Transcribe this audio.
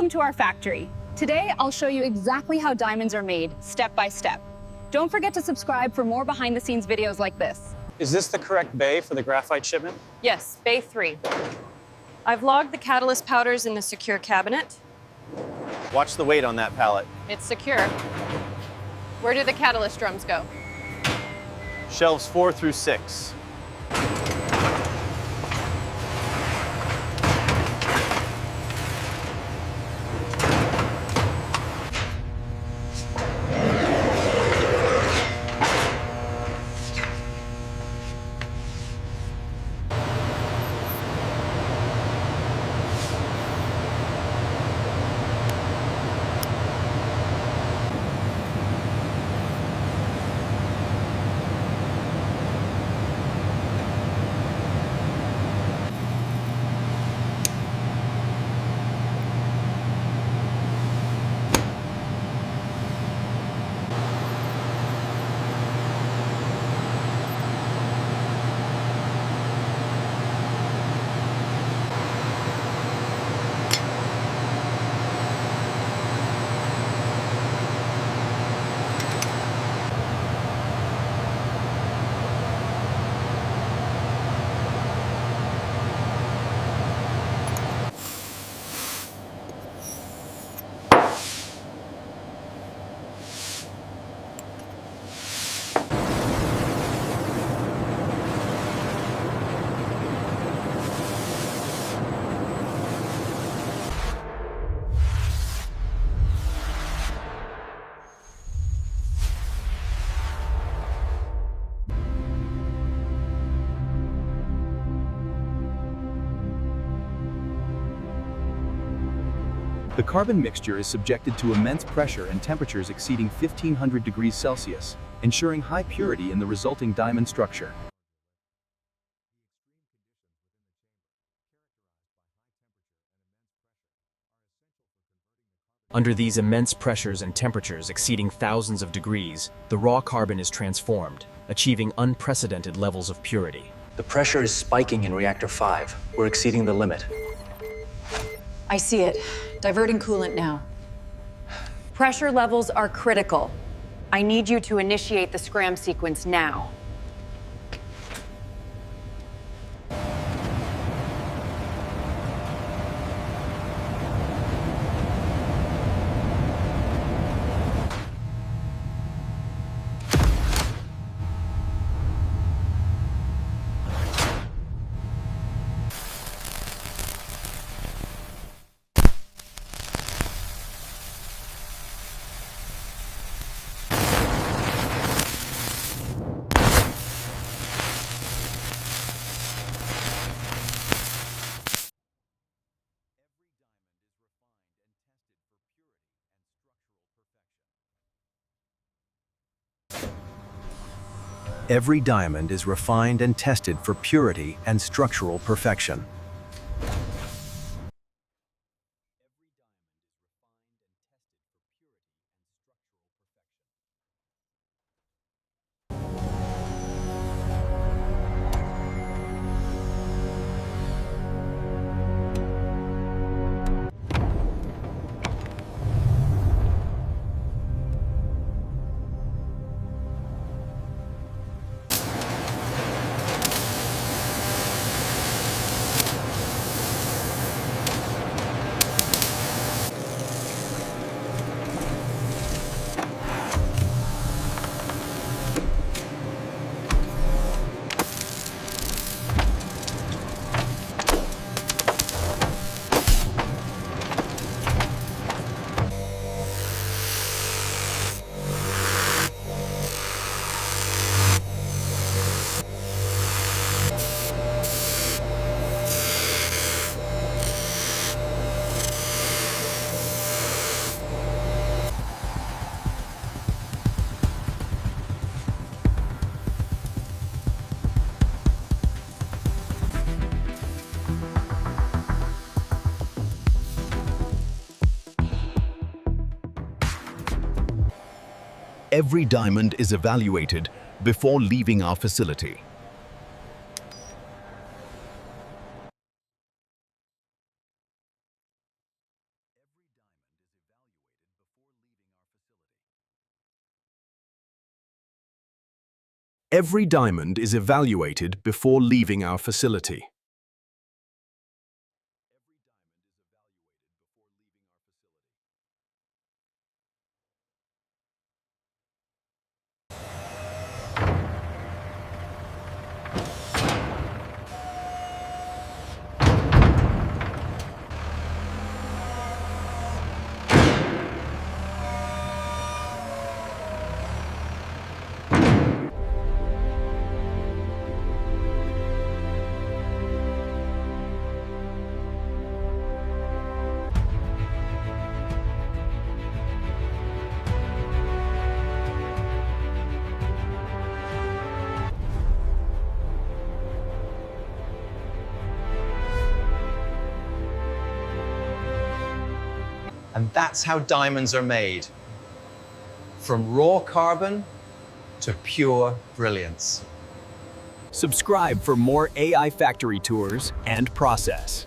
Welcome to our factory. Today, I'll show you exactly how diamonds are made, step by step. Don't forget to subscribe for more behind-the-scenes videos like this. Is this the correct bay for the graphite shipment? Yes, Bay 3. I've logged the catalyst powders in the secure cabinet. Watch the weight on that pallet. It's secure. Where do the catalyst drums go? Shelves 4 through 6. The carbon mixture is subjected to immense pressure and temperatures exceeding 1500 degrees Celsius, ensuring high purity in the resulting diamond structure. Under these immense pressures and temperatures exceeding thousands of degrees, the raw carbon is transformed, achieving unprecedented levels of purity. The pressure is spiking in reactor 5. We're exceeding the limit. I see it. Diverting coolant now. Pressure levels are critical. I need you to initiate the scram sequence now. Every diamond is refined and tested for purity and structural perfection. Every diamond is evaluated before leaving our facility. Every diamond is evaluated before leaving our facility. And that's how diamonds are made. From raw carbon to pure brilliance. Subscribe for more AI factory tours and process.